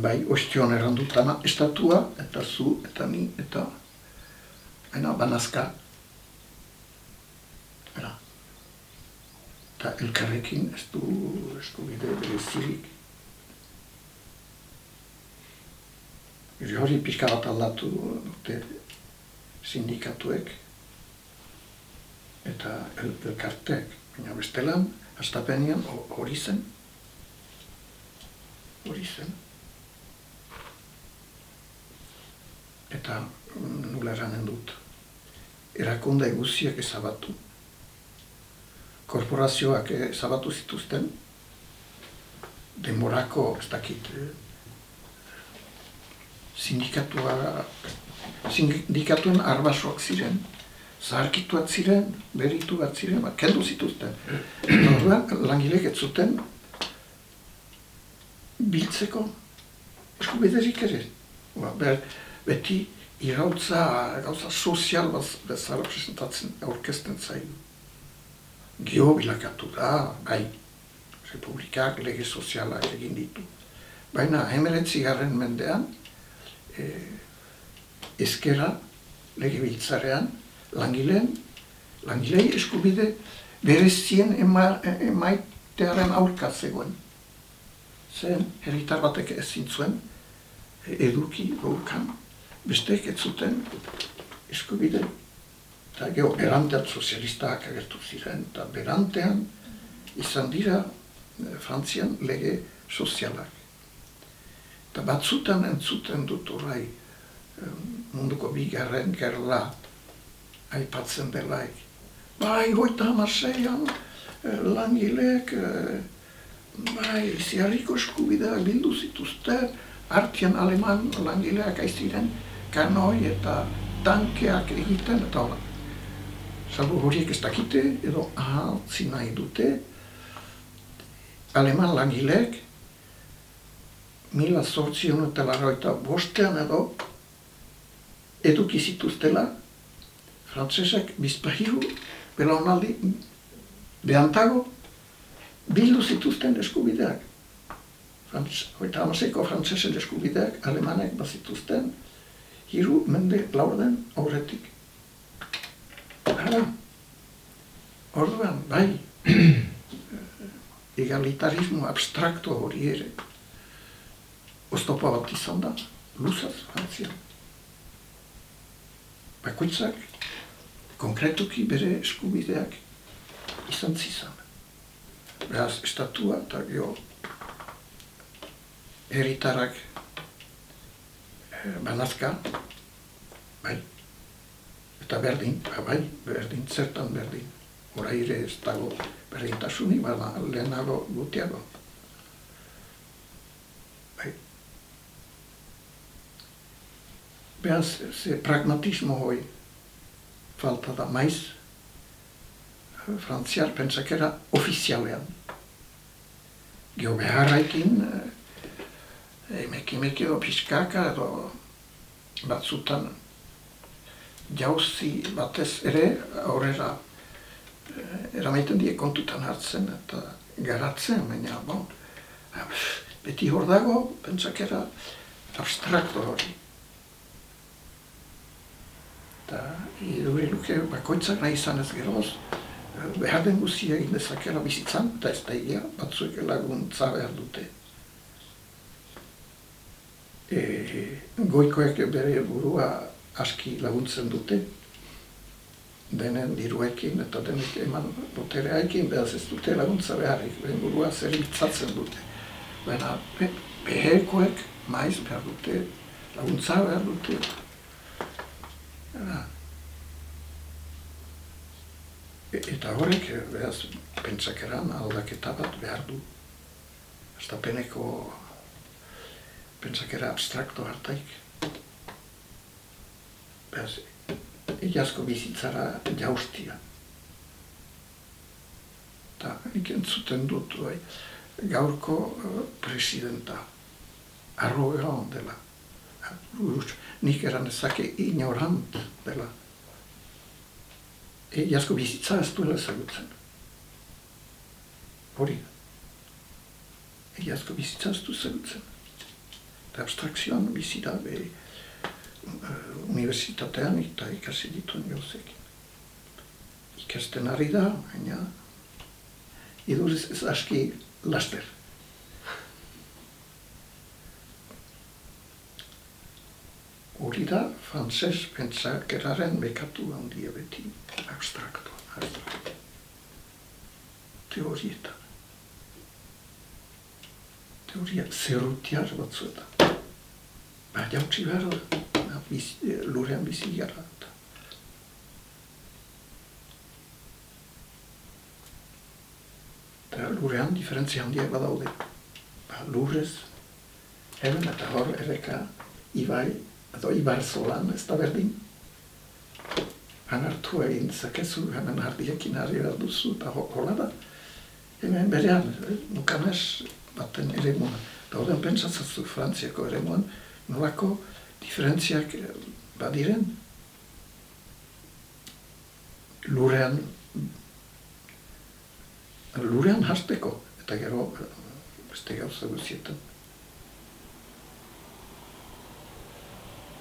bai, ostion errandutana estatua, eta zu, eta ni, eta aina banazka. Era. Eta elkarrekin ez du eskubide berezirik. Hori pixka bat aldatu dute sindikatuek eta elkarteek. Baina bestelan, hastapenean hori zen. Hori zen. Eta nula eranen dut. Erakunde guziak ezabatu. Korporazioak ezabatu zituzten. Denborako, ez dakit, sindikatuen arbasoak ziren, zaharkituak ziren, berritu bat ziren, kendu zituzten. Orduan, langilek ez zuten biltzeko eskubiderik ere. Beti irautza, gauza sozial bezala presentatzen, aurkezten zaigu. Gio bilakatu da, bai, republikak lege soziala egin ditu. Baina, 19. mendean, ezkera legebiltzarean langilei eskubide berezien emaitearen aurka zegoen. Zen, herritar batek ezin zuen eduki gaukan, besteek ez zuten eskubide. Eta gero, berantean sozialistak agertu ziren, eta berantean izan dira Frantzian lege sozialak. Eta batzutan entzuten dut orai munduko bigarren gerla aipatzen delaik. Bai, 36an langilek, bai, ziarriko eskubideak bildu zituzten, artean aleman langileak aiziren kanoi eta tankeak egiten, eta hola. Salbu horiek ez dakite, edo ahaltzi nahi dute, aleman langilek 1885 edo eduki zituztela frantsesek bizpahiru belaunaldi behantago bildu zituzten eskubideak. 36ko frantsesen eskubideak alemanek bazituzten 3 mende laurden aurretik. Orduan, bai, egalitarismo abstrakto hori ere oztopa bat izan da, luzaz, Frantzian. Bakoitzak, konkretuki bere eskubideak izan zizan. Beraz, estatua eta gero herritarrak banazka, bai, eta berdin, bai, berdin, zertan berdin. Hora ere ez dago berdintasunik, bada lehenago gutiago. Beraz, ze pragmatismo hoi falta da maiz, frantziar pentsakera ofizialean. Geo beharraikin, emeki edo pixkaka edo batzutan jauzi batez ere aurrera eramaiten die kontutan hartzen eta garatzen, baina, bon, beti hor dago pentsakera abstrakto hori. Eta iduri luke bakoitzak nahi izan ez geroz, behar den guzia egin dezakela bizitzan, eta ez da egia, batzuek laguntza behar dute. Goikoek bere burua aski laguntzen dute, denen diruekin eta denek eman botereaekin, behaz ez dute laguntza beharrik, beren burua zerbitzatzen dute. Baina behekoek maiz behar dute, laguntza behar dute. Eta horrek, behaz, pentsakeran aldaketa bat behar du. Hastapeneko pentsakera abstrakto hartaik. Behaz, egiazko bizitzara jaustia. Eta nik entzuten dut, gaurko presidenta, arrogan dela. Nik eran ezake ignorant dela. Egiazko bizitza ez duela ezagutzen. Hori. Egiazko bizitza ez du ezagutzen. Eta abstrakzioan bizi da, unibertsitatean eta ikasi dituen gauzekin. Ikasten ari da, baina iduriz ez aski laster. Hori da, frantzes pentsakeraren bekatu handia beti abstraktua. Teorietan. Teoria zerrutiar batzuetan. Jautsi behar da, lurrean bizi gara. Eta lurrean diferentzia handiak badaude. Lurrez, hemen eta hor erreka ibai, edo ibarzolan ez da berdin. Han hartu egin zakezu, hemen ardiekin harri behar duzu, eta hola da. Hemen berean, nukanez baten ere muan. Eta horren pentsatzazu Frantziako ere muan, nolako diferentziak badiren. Lurrean hasteko, eta gero beste gauza guzietan.